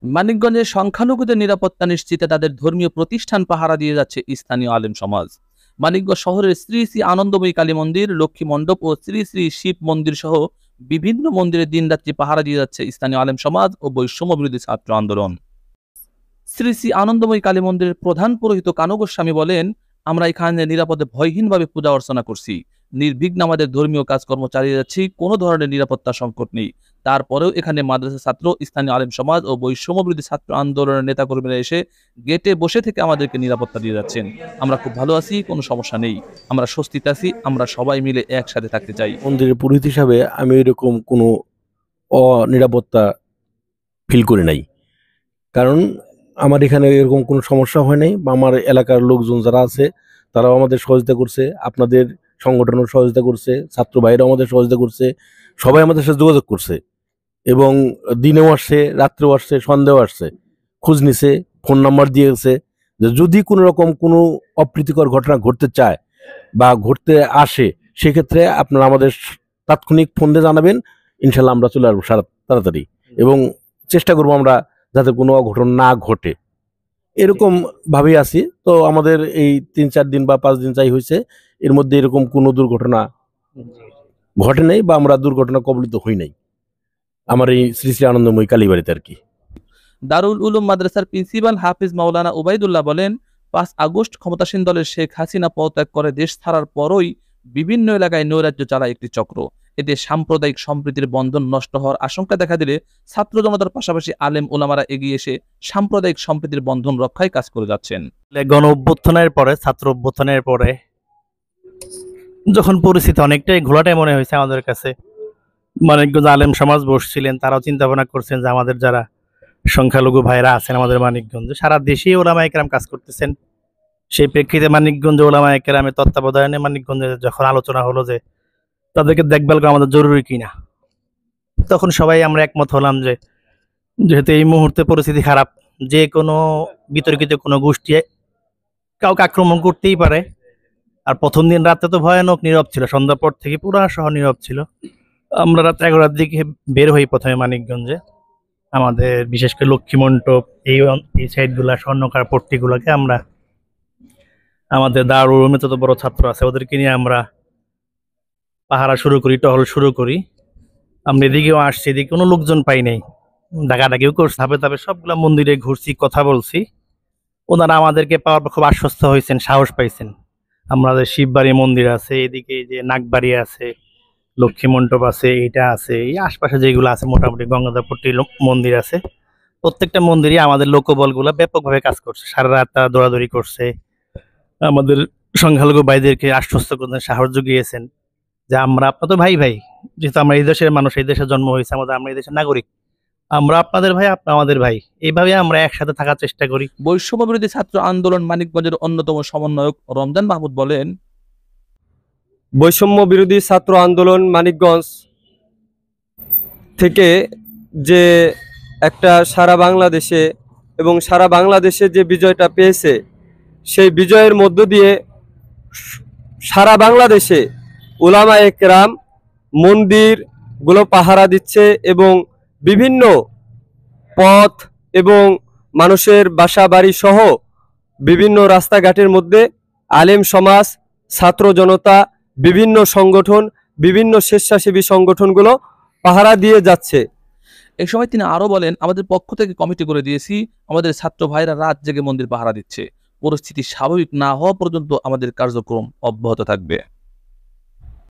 মানিকগঞ্জে সংখ্যালঘুদের নিরাপত্তা নিশ্চিতে তাদের ধর্মীয় প্রতিষ্ঠান পাহারা দিয়ে যাচ্ছে স্থানীয় আলেম সমাজ। মানিকগঞ্জ শহরের শ্রী শ্রী আনন্দময়ী কালী মন্দির, লক্ষ্মী মণ্ডপ ও শ্রী শ্রী শিব মন্দির সহ বিভিন্ন মন্দিরে দিনরাত্রি পাহারা দিয়ে যাচ্ছে স্থানীয় আলেম সমাজ ও বৈষম্য বিরোধী ছাত্র আন্দোলন। শ্রী শ্রী আনন্দময়ী কালী মন্দিরের প্রধান পুরোহিত কানু গোস্বামী বলেন, আমরা এখানে নিরাপদে ভয়হীনভাবে পূজা অর্চনা করছি, নির্বিঘ্নে আমাদের ধর্মীয় কাজকর্ম চালিয়ে যাচ্ছি, কোনো ধরনের নিরাপত্তা সংকট নেই। তারপরেও এখানে মাদ্রাসা ছাত্র, স্থানীয় আলেম সমাজ ও বৈষম্য বিরোধী ছাত্র আন্দোলনের নেতাকর্মীরা এসে গেটে বসে থেকে আমাদেরকে নিরাপত্তা দিয়ে যাচ্ছেন। আমরা খুব ভালো আছি, কোনো সমস্যা নেই, আমরা স্বস্তিতে আছি, আমরা সবাই মিলে একসাথে থাকতে চাই। মন্দিরের পুরোহিত হিসাবে আমি এরকম কোনো অনিরাপত্তা ফিল করি নাই, কারণ আমার এখানে এরকম কোনো সমস্যা হয় নাই, বা আমার এলাকার লোকজন যারা আছে তারাও আমাদের সহযোগিতা করছে, আপনাদের সংগঠনও সহযোগিতা করছে, ছাত্র ভাইরাও আমাদের সহযোগিতা করছে, সবাই আমাদের সাথে যোগাযোগ করছে এবং দিনেও আসছে, রাত্রেও আসছে, সন্ধ্যাও আসছে, খোঁজ নিছে, ফোন নাম্বার দিয়েছে যে যদি কোনো রকম কোনো অপ্রীতিকর ঘটনা ঘটতে চায় বা ঘটতে আসে সেক্ষেত্রে আপনারা আমাদের তাৎক্ষণিক ফোন দিয়ে জানাবেন, ইনশাল্লাহ আমরা চলে আসবো তাড়াতাড়ি এবং চেষ্টা করবো আমরা যাতে কোনো অঘটন না ঘটে, এরকম ভাবেই আছি। তো আমাদের এই 3-4 দিন বা 5 দিন যাই হয়েছে, এর মধ্যে এরকম কোনো দুর্ঘটনা ঘটে নাই বা আমরা দুর্ঘটনা কবলিত হই নাই আমার এই শ্রী শ্রী আনন্দময়ী কালীবাড়িতে আর কি। দারুল উলুম মাদ্রাসার প্রিন্সিপাল হাফিজ মাওলানা উবাইদুল্লাহ বলেন, 5 আগস্ট ক্ষমতাসীন দলের শেখ হাসিনা পদত্যাগ করে দেশ ছাড়ার পরই বিভিন্ন এলাকায় নৈরাজ্য চালায় একটি চক্র। এতে সাম্প্রদায়িক সম্প্রীতির বন্ধন নষ্ট হওয়ার আশঙ্কা দেখা দিলে ছাত্র জনতার পাশাপাশি আলেম ওলামারা এগিয়ে এসে সাম্প্রদায়িক সম্প্রীতির বন্ধন রক্ষায় কাজ করে যাচ্ছেন। গণ অভ্যুত্থানের পরে, ছাত্র অভ্যুত্থানের পরে যখন পরিস্থিতি অনেকটাই ঘোলাটে মনে হয়েছে আমাদের কাছে, মানিকগঞ্জ আলেম সমাজ বসছিলেন, তারাও চিন্তা ভাবনা করছেন যে আমাদের যারা সংখ্যালঘু ভাইরা আছেন আমাদের মানিকগঞ্জে, সারা দেশেই ওলামা একরাম কাজ করতেছেন। সেই প্রেক্ষিতে মানিকগঞ্জে ওলামা একরামের তত্ত্বাবধানে মানিকগঞ্জে যখন আলোচনা হলো যে তাদেরকে দেখভাল করা আমাদের জরুরি কিনা, তখন সবাই আমরা একমত হলাম যে যেহেতু এই মুহূর্তে পরিস্থিতি খারাপ, যে কোনো বিতর্কিত কোনো গোষ্ঠী কাউকে আক্রমণ করতেই পারে। আর প্রথম দিন রাতে তো ভয়ানক নীরব ছিল, সন্ধ্যার পর থেকে পুরা শহর নীরব ছিল। আমরা রাত 11টার দিকে বের হই প্রথমে মানিকগঞ্জে, আমাদের বিশেষ করে লক্ষ্মী মণ্ডপ এই সাইডগুলা, স্বর্ণকার পট্টিগুলোকে আমরা, আমাদের দারুল উলুমে যত বড় ছাত্র আছে ওদেরকে নিয়ে আমরা পাহারা শুরু করি, টহল শুরু করি। আমরা এদিকেও আসছি, এদিকে কোনো লোকজন পাই নাই, ডাকাডাকিও করছে, ধাপে ধাপে সবগুলা মন্দিরে ঘুরছি, কথা বলছি। ওনারা আমাদেরকে পাওয়ার পর খুব আশ্বস্ত হয়েছেন, সাহস পাইছেন। আমাদের শিববাড়ি মন্দির আছে, এদিকে যে নাগবাড়ি আছে, লক্ষ্মী মণ্ডপ আছে, এইটা আছে, এই আশপাশে যেগুলো আছে মোটামুটি গঙ্গাধরপট্টি মন্দির আছে, প্রত্যেকটা মন্দিরই আমাদের লোকবলগুলো ব্যাপকভাবে কাজ করছে। সারা রাত তারা দৌড়াদৌড়ি করছে, আমাদের সংখ্যালঘু ভাইদেরকে আশ্বস্ত করছেন, সাহস জুগিয়েছেন যে আমরা আপনাদের ভাই ভাই, যেহেতু আমরা এই দেশের মানুষ, এই দেশে জন্ম হয়েছে আমাদের, আমরা এই দেশের নাগরিক, আমরা আপনাদের ভাই, আপনারা আমাদের ভাই, এইভাবে আমরা একসাথে থাকার চেষ্টা করি। বৈষম্য বিরোধী ছাত্র আন্দোলন মানিকগঞ্জের অন্যতম সমন্বয়ক রমজান মাহমুদ বলেন, বৈষম্য বিরোধী ছাত্র আন্দোলন মানিকগঞ্জ থেকে যে একটা সারা বাংলাদেশে এবং সারা বাংলাদেশে যে বিজয়টা পেয়েছে, সেই বিজয়ের মধ্য দিয়ে সারা বাংলাদেশে উলামায়ে কেরাম মন্দিরগুলো পাহারা দিচ্ছে এবং বিভিন্ন পথ এবং মানুষের বাসা বাড়ি সহ বিভিন্ন রাস্তাঘাটের মধ্যে আলেম সমাজ, ছাত্র জনতা, বিভিন্ন সংগঠন, বিভিন্ন স্বেচ্ছাসেবী সংগঠনগুলো পাহারা দিয়ে যাচ্ছে। এই সময় তিনি আরো বলেন, আমাদের পক্ষ থেকে কমিটি করে দিয়েছি, আমাদের ছাত্র ভাইরা রাত জেগে মন্দির পাহারা দিচ্ছে, পরিস্থিতি স্বাভাবিক না হওয়া পর্যন্ত আমাদের কার্যক্রম অব্যাহত থাকবে।